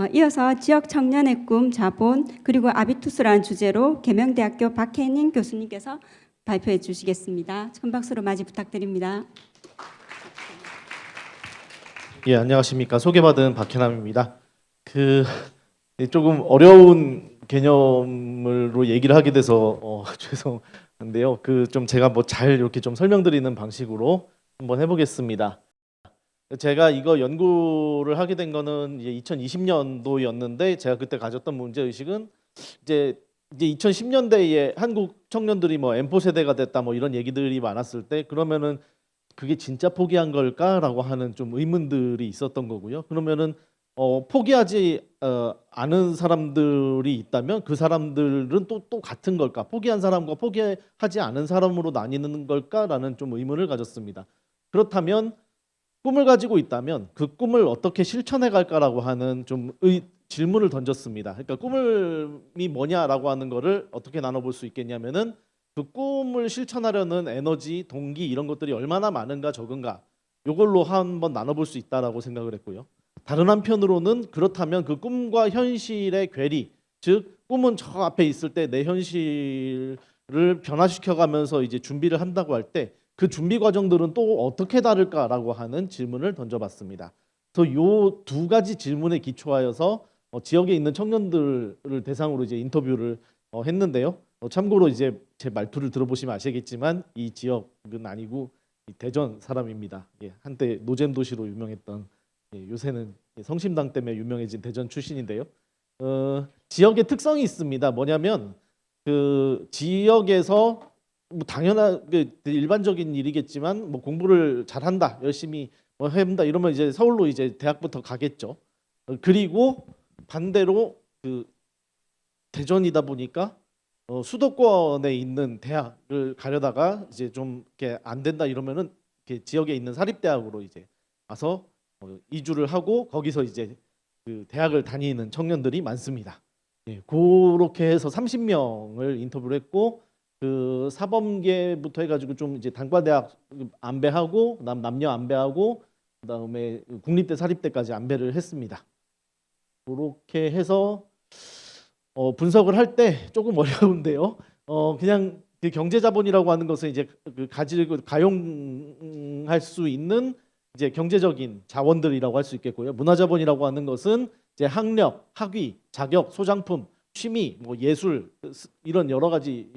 이어서 지역 청년의 꿈, 자본, 그리고 아비투스라는 주제로 계명대학교 박혜닌 교수님께서 발표해 주시겠습니다. 큰 박수로 맞이 부탁드립니다. 예, 안녕하십니까. 소개받은 박혜남입니다. 조금 어려운 개념으로 얘기를 하게 돼서 죄송한데요. 좀 제가 뭐 잘 이렇게 좀 설명드리는 방식으로 한번 해보겠습니다. 제가 이거 연구를 하게 된 거는 이제 2020년도였는데 제가 그때 가졌던 문제 의식은 이제 2010년대에 한국 청년들이 뭐 M4 세대가 됐다 뭐 이런 얘기들이 많았을 때 그러면은 그게 진짜 포기한 걸까라고 하는 좀 의문들이 있었던 거고요. 그러면은 포기하지 않은 사람들이 있다면 그 사람들은 또 같은 걸까? 포기한 사람과 포기하지 않은 사람으로 나뉘는 걸까라는 좀 의문을 가졌습니다. 그렇다면 꿈을 가지고 있다면 그 꿈을 어떻게 실천해 갈까라고 하는 좀 질문을 던졌습니다. 그러니까 꿈이 뭐냐라고 하는 거를 어떻게 나눠볼 수 있겠냐면은 그 꿈을 실천하려는 에너지, 동기 이런 것들이 얼마나 많은가 적은가 이걸로 한번 나눠볼 수 있다라고 생각을 했고요. 다른 한편으로는 그렇다면 그 꿈과 현실의 괴리, 즉 꿈은 저 앞에 있을 때 내 현실을 변화시켜가면서 이제 준비를 한다고 할 때 그 준비 과정들은 또 어떻게 다를까라고 하는 질문을 던져봤습니다. 그래서 요 두 가지 질문에 기초하여서 지역에 있는 청년들을 대상으로 이제 인터뷰를 했는데요. 참고로 이제 제 말투를 들어보시면 아시겠지만 이 지역은 아니고 대전 사람입니다. 예, 한때 노잼 도시로 유명했던 요새는 성심당 때문에 유명해진 대전 출신인데요. 지역의 특성이 있습니다. 뭐냐면 그 지역에서 뭐 당연한 일반적인 일이겠지만 뭐 공부를 잘한다, 열심히 뭐 해본다 이러면 이제 서울로 이제 대학부터 가겠죠. 그리고 반대로 그 대전이다 보니까 수도권에 있는 대학을 가려다가 이제 좀 이렇게 안 된다 이러면은 이렇게 지역에 있는 사립대학으로 이제 와서 이주를 하고 거기서 이제 그 대학을 다니는 청년들이 많습니다. 예, 그렇게 해서 30명을 인터뷰를 했고 그 사범계부터 해가지고 좀 이제 단과대학 안배하고 남녀 안배하고 그다음에 국립대 사립대까지 안배를 했습니다. 그렇게 해서 분석을 할 때 조금 어려운데요. 그냥 그 경제자본이라고 하는 것은 이제 그 가지고 가용할 수 있는 이제 경제적인 자원들이라고 할 수 있겠고요. 문화자본이라고 하는 것은 이제 학력, 학위, 자격, 소장품, 취미, 뭐 예술 이런 여러 가지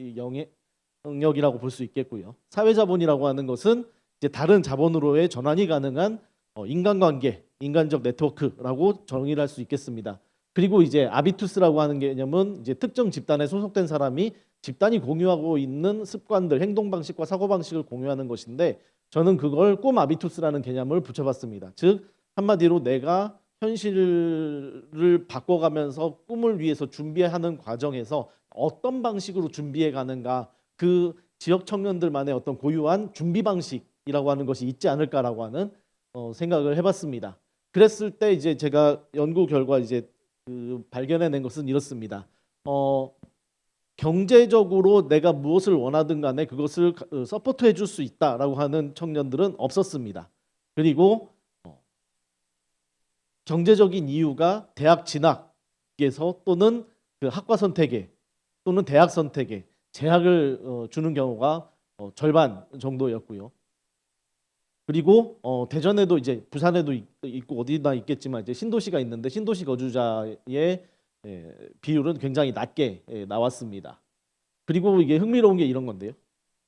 영역이라고 볼 수 있겠고요. 사회자본이라고 하는 것은 이제 다른 자본으로의 전환이 가능한 인간관계, 인간적 네트워크라고 정의를 할 수 있겠습니다. 그리고 이제 아비투스라고 하는 개념은 이제 특정 집단에 소속된 사람이 집단이 공유하고 있는 습관들, 행동 방식과 사고 방식을 공유하는 것인데 저는 그걸 꿈 아비투스라는 개념을 붙여봤습니다. 즉 한마디로 내가 현실을 바꿔가면서 꿈을 위해서 준비하는 과정에서 어떤 방식으로 준비해 가는가 그 지역 청년들만의 어떤 고유한 준비 방식이라고 하는 것이 있지 않을까라고 하는 생각을 해봤습니다. 그랬을 때 이제 제가 연구 결과 이제 발견해낸 것은 이렇습니다. 경제적으로 내가 무엇을 원하든 간에 그것을 서포트해 줄 수 있다라고 하는 청년들은 없었습니다. 그리고 경제적인 이유가 대학 진학에서 또는 그 학과 선택에 또는 대학 선택에 제약을 주는 경우가 절반 정도였고요. 그리고 대전에도 이제 부산에도 있고 어디나 있겠지만 이제 신도시가 있는데 신도시 거주자의 비율은 굉장히 낮게 나왔습니다. 그리고 이게 흥미로운 게 이런 건데요.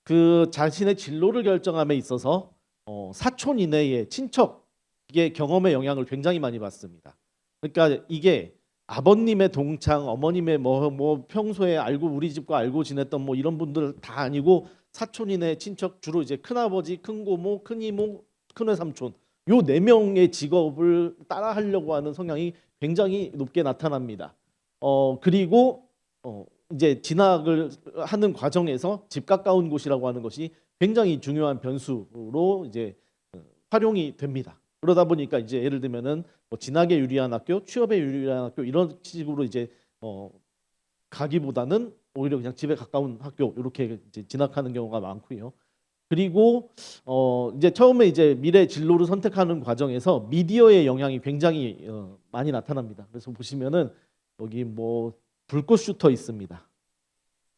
그 자신의 진로를 결정함에 있어서 사촌 이내의 친척의 경험의 영향을 굉장히 많이 받습니다. 그러니까 이게 아버님의 동창, 어머님의 뭐 평소에 알고 우리 집과 알고 지냈던 뭐 이런 분들 다 아니고 사촌 이내 친척 주로 이제 큰아버지, 큰고모, 큰이모, 큰외삼촌 요 네 명의 직업을 따라하려고 하는 성향이 굉장히 높게 나타납니다. 그리고 이제 진학을 하는 과정에서 집 가까운 곳이라고 하는 것이 굉장히 중요한 변수로 이제 활용이 됩니다. 그러다 보니까 이제 예를 들면은 뭐 진학에 유리한 학교, 취업에 유리한 학교 이런 식으로 이제 가기보다는 오히려 그냥 집에 가까운 학교 이렇게 이제 진학하는 경우가 많고요. 그리고 이제 처음에 이제 미래 진로를 선택하는 과정에서 미디어의 영향이 굉장히 많이 나타납니다. 그래서 보시면은 여기 뭐 불꽃 슈터 있습니다.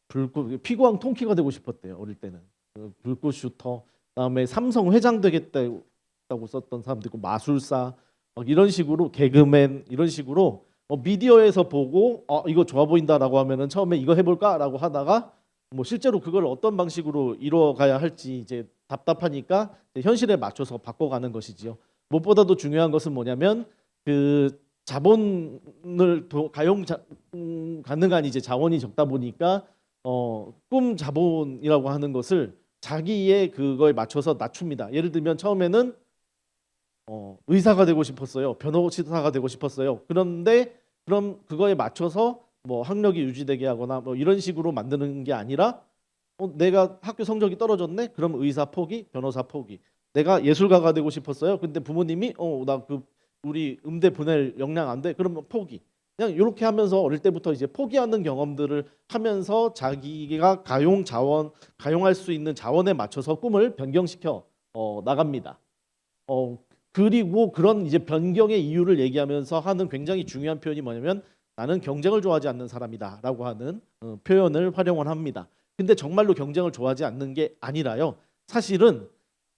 불꽃 피구왕 통키가 되고 싶었대요. 어릴 때는 불꽃 슈터. 그다음에 삼성 회장 되겠다고 썼던 사람도 있고 마술사 막 이런 식으로 개그맨 이런 식으로 미디어에서 보고 이거 좋아 보인다라고 하면은 처음에 이거 해볼까라고 하다가 뭐 실제로 그걸 어떤 방식으로 이루어가야 할지 이제 답답하니까 이제 현실에 맞춰서 바꿔가는 것이지요. 무엇보다도 중요한 것은 뭐냐면 그 자본을 가능한 이제 자원이 적다 보니까 꿈 자본이라고 하는 것을 자기의 그거에 맞춰서 낮춥니다. 예를 들면 처음에는 의사가 되고 싶었어요. 변호사가 되고 싶었어요. 그런데 그럼 그거에 맞춰서 뭐 학력이 유지되게 하거나 뭐 이런 식으로 만드는 게 아니라 내가 학교 성적이 떨어졌네. 그럼 의사 포기, 변호사 포기. 내가 예술가가 되고 싶었어요. 근데 부모님이 나 그 우리 음대 보낼 역량 안 돼. 그러면 포기. 그냥 이렇게 하면서 어릴 때부터 이제 포기하는 경험들을 하면서 자기가 가용할 수 있는 자원에 맞춰서 꿈을 변경시켜 나갑니다. 그리고 그런 이제 변경의 이유를 얘기하면서 하는 굉장히 중요한 표현이 뭐냐면 나는 경쟁을 좋아하지 않는 사람이다라고 하는 표현을 활용을 합니다. 근데 정말로 경쟁을 좋아하지 않는 게 아니라요. 사실은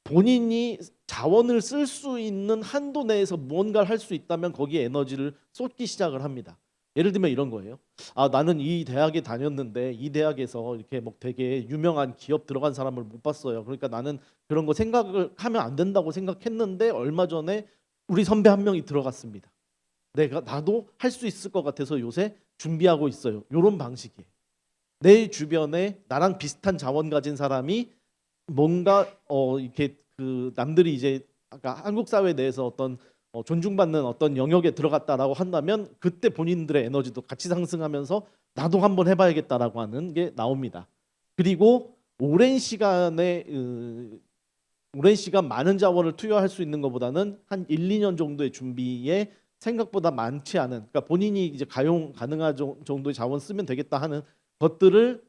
본인이 자원을 쓸 수 있는 한도 내에서 무언가를 할 수 있다면 거기에 에너지를 쏟기 시작을 합니다. 예를 들면 이런 거예요. 나는 이 대학에 다녔는데 이 대학에서 이렇게 뭐 되게 유명한 기업 들어간 사람을 못 봤어요. 그러니까 나는 그런 거 생각을 하면 안 된다고 생각했는데 얼마 전에 우리 선배 한 명이 들어갔습니다. 나도 할 수 있을 것 같아서 요새 준비하고 있어요. 이런 방식이에요. 내 주변에 나랑 비슷한 자원 가진 사람이 뭔가 이렇게 그 남들이 이제 아까 한국 사회 내에서 어떤 존중받는 어떤 영역에 들어갔다라고 한다면 그때 본인들의 에너지도 같이 상승하면서 나도 한번 해봐야겠다라고 하는 게 나옵니다. 그리고 오랜 시간 많은 자원을 투여할 수 있는 것보다는 한 1, 2년 정도의 준비에 생각보다 많지 않은 그러니까 본인이 이제 가능한 정도의 자원 쓰면 되겠다 하는 것들을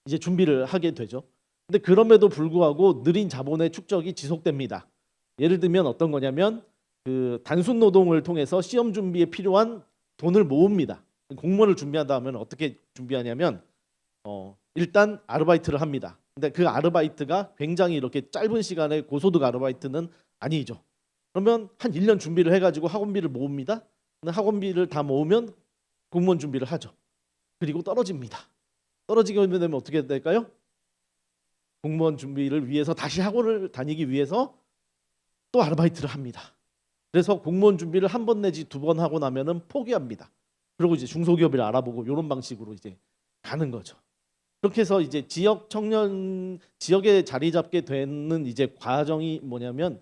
이제 준비를 하게 되죠. 근데 그럼에도 불구하고 느린 자본의 축적이 지속됩니다. 예를 들면 어떤 거냐면 그 단순 노동을 통해서 시험 준비에 필요한 돈을 모읍니다. 공무원을 준비한다 하면 어떻게 준비하냐면 일단 아르바이트를 합니다. 근데 그 아르바이트가 굉장히 이렇게 짧은 시간에 고소득 아르바이트는 아니죠. 그러면 한 1년 준비를 해가지고 학원비를 모읍니다. 근데 학원비를 다 모으면 공무원 준비를 하죠. 그리고 떨어집니다. 떨어지게 되면 어떻게 될까요? 공무원 준비를 위해서 다시 학원을 다니기 위해서 또 아르바이트를 합니다. 그래서 공무원 준비를 한 번 내지 두 번 하고 나면은 포기합니다. 그리고 이제 중소기업을 알아보고 이런 방식으로 이제 가는 거죠. 그렇게 해서 이제 지역에 자리 잡게 되는 이제 과정이 뭐냐면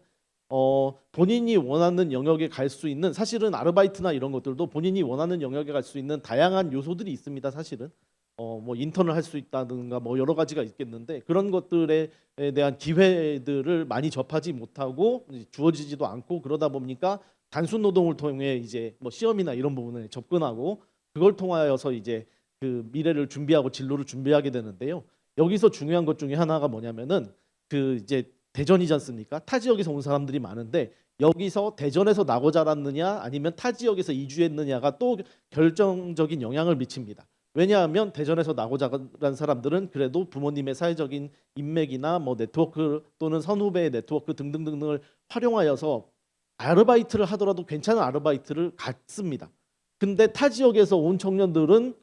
본인이 원하는 영역에 갈 수 있는 사실은 아르바이트나 이런 것들도 본인이 원하는 영역에 갈 수 있는 다양한 요소들이 있습니다. 사실은 뭐 인턴을 할 수 있다든가 뭐 여러 가지가 있겠는데 그런 것들에 대한 기회들을 많이 접하지 못하고 주어지지도 않고 그러다 보니까 단순 노동을 통해 이제 뭐 시험이나 이런 부분에 접근하고 그걸 통하여서 이제 그 미래를 준비하고 진로를 준비하게 되는데요. 여기서 중요한 것 중에 하나가 뭐냐면은 그 이제 대전이지 않습니까? 타 지역에서 온 사람들이 많은데 여기서 대전에서 나고 자랐느냐 아니면 타 지역에서 이주했느냐가 또 결정적인 영향을 미칩니다. 왜냐하면 대전에서 나고 자란 사람들은 그래도 부모님의 사회적인 인맥이나 뭐 네트워크 또는 선후배의 네트워크 등등등을 활용하여서 아르바이트를 하더라도 괜찮은 아르바이트를 갖습니다. 근데 타 지역에서 온 청년들은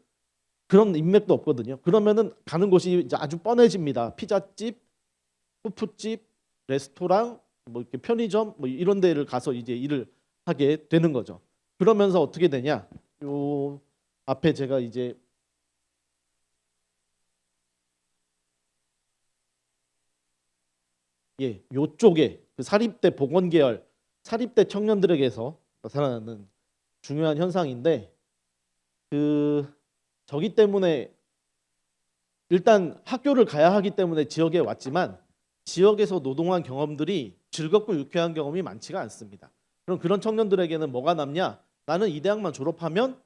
그런 인맥도 없거든요. 그러면은 가는 곳이 이제 아주 뻔해집니다. 피자집, 푸푸집, 레스토랑, 뭐 이렇게 편의점 뭐 이런 데를 가서 이제 일을 하게 되는 거죠. 그러면서 어떻게 되냐? 요 앞에 제가 이제 요쪽에 그 사립대 보건계열, 사립대 청년들에게서 나타나는 중요한 현상인데 저기 때문에 일단 학교를 가야 하기 때문에 지역에 왔지만 지역에서 노동한 경험들이 즐겁고 유쾌한 경험이 많지가 않습니다. 그럼 그런 청년들에게는 뭐가 남냐? 나는 이 대학만 졸업하면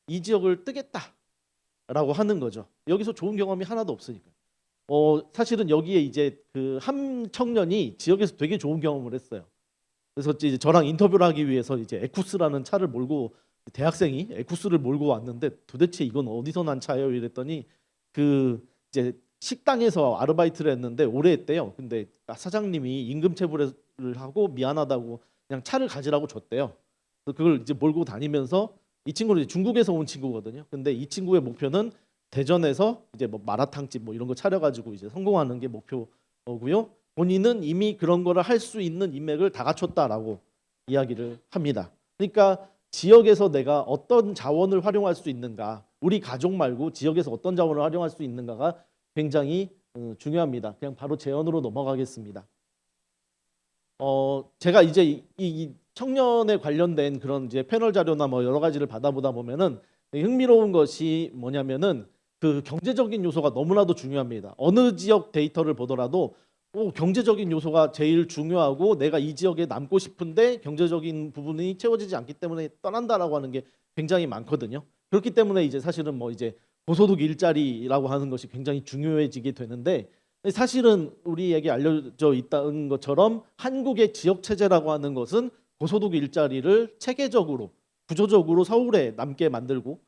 이 지역을 뜨겠다라고 하는 거죠. 여기서 좋은 경험이 하나도 없으니까. 사실은 여기에 이제 그 한 청년이 지역에서 되게 좋은 경험을 했어요. 그래서 이제 저랑 인터뷰를 하기 위해서 이제 에쿠스라는 차를 몰고 대학생이 에쿠스를 몰고 왔는데 도대체 이건 어디서 난 차예요? 이랬더니 그 이제 식당에서 아르바이트를 했는데 오래 했대요. 근데 사장님이 임금 체불을 하고 미안하다고 그냥 차를 가지라고 줬대요. 그래서 그걸 이제 몰고 다니면서 이 친구는 이제 중국에서 온 친구거든요. 근데 이 친구의 목표는 대전에서 이제 뭐 마라탕집 뭐 이런 거 차려가지고 이제 성공하는 게 목표고요. 본인은 이미 그런 거를 할 수 있는 인맥을 다 갖췄다라고 이야기를 합니다. 그러니까 지역에서 내가 어떤 자원을 활용할 수 있는가, 우리 가족 말고 지역에서 어떤 자원을 활용할 수 있는가가 굉장히 중요합니다. 그냥 바로 제언으로 넘어가겠습니다. 제가 이제 이 청년에 관련된 그런 이제 패널 자료나 뭐 여러 가지를 받아보다 보면은 되게 흥미로운 것이 뭐냐면은 그 경제적인 요소가 너무나도 중요합니다. 어느 지역 데이터를 보더라도 경제적인 요소가 제일 중요하고 내가 이 지역에 남고 싶은데 경제적인 부분이 채워지지 않기 때문에 떠난다라고 하는 게 굉장히 많거든요. 그렇기 때문에 이제 사실은 뭐 이제 고소득 일자리라고 하는 것이 굉장히 중요해지게 되는데 사실은 우리에게 알려져 있다는 것처럼 한국의 지역 체제라고 하는 것은 고소득 일자리를 체계적으로 구조적으로 서울에 남게 만들고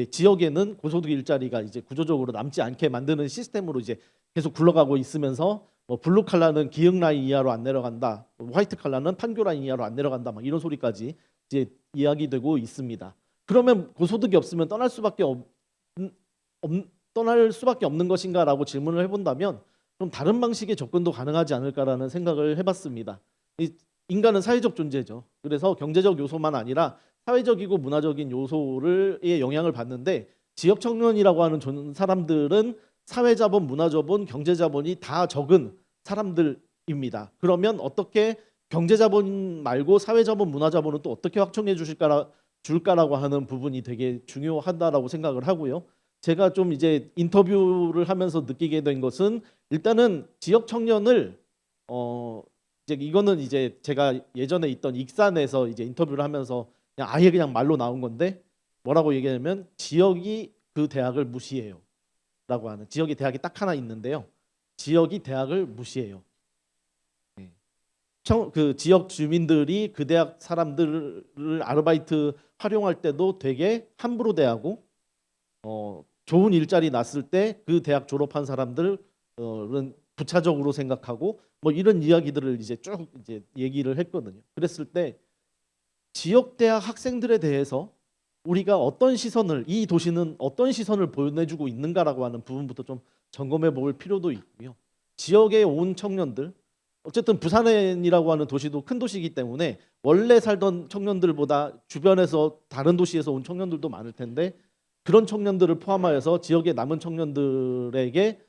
지역에는 고소득 일자리가 이제 구조적으로 남지 않게 만드는 시스템으로 이제 계속 굴러가고 있으면서 뭐 블루 칼라는 기흥 라인 이하로 안 내려간다, 화이트 칼라는 판교 라인 이하로 안 내려간다, 막 이런 소리까지 이제 이야기되고 있습니다. 그러면 고소득이 없으면 떠날 수밖에 없는 것인가라고 질문을 해본다면 좀 다른 방식의 접근도 가능하지 않을까라는 생각을 해봤습니다. 인간은 사회적 존재죠. 그래서 경제적 요소만 아니라 사회적이고 문화적인 요소의 영향을 받는데 지역 청년이라고 하는 사람들은 사회자본, 문화자본, 경제자본이 다 적은 사람들입니다. 그러면 어떻게 경제자본 말고 사회자본, 문화자본은 또 어떻게 확충해 줄까라고 하는 부분이 되게 중요하다라고 생각을 하고요. 제가 좀 이제 인터뷰를 하면서 느끼게 된 것은 일단은 지역 청년을 이제 이거는 이제 제가 예전에 있던 익산에서 이제 인터뷰를 하면서 그냥 아예 그냥 말로 나온 건데 뭐라고 얘기하냐면 지역이 그 대학을 무시해요. 라고 하는 지역의 대학이 딱 하나 있는데요. 지역이 대학을 무시해요. 그 지역 주민들이 그 대학 사람들을 아르바이트 활용할 때도 되게 함부로 대하고 좋은 일자리 났을 때 그 대학 졸업한 사람들은 부차적으로 생각하고 뭐 이런 이야기들을 이제 쭉 이제 얘기를 했거든요. 그랬을 때 지역 대학 학생들에 대해서 우리가 어떤 시선을, 이 도시는 어떤 시선을 보내주고 있는가라고 하는 부분부터 좀 점검해 볼 필요도 있고요. 지역에 온 청년들, 어쨌든 부산이라고 하는 도시도 큰 도시이기 때문에 원래 살던 청년들보다 주변에서 다른 도시에서 온 청년들도 많을 텐데 그런 청년들을 포함하여서 지역에 남은 청년들에게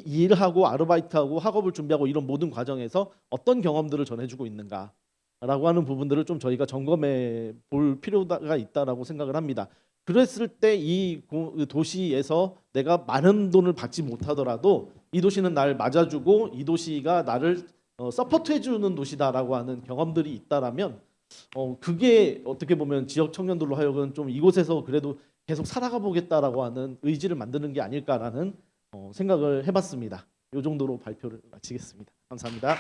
일하고 아르바이트하고 학업을 준비하고 이런 모든 과정에서 어떤 경험들을 전해주고 있는가 라고 하는 부분들을 좀 저희가 점검해 볼 필요가 있다라고 생각을 합니다. 그랬을 때 이 도시에서 내가 많은 돈을 받지 못하더라도 이 도시는 날 맞아주고 이 도시가 나를 서포트해주는 도시다라고 하는 경험들이 있다라면 그게 어떻게 보면 지역 청년들로 하여금 좀 이곳에서 그래도 계속 살아가 보겠다라고 하는 의지를 만드는 게 아닐까라는 생각을 해봤습니다. 이 정도로 발표를 마치겠습니다. 감사합니다.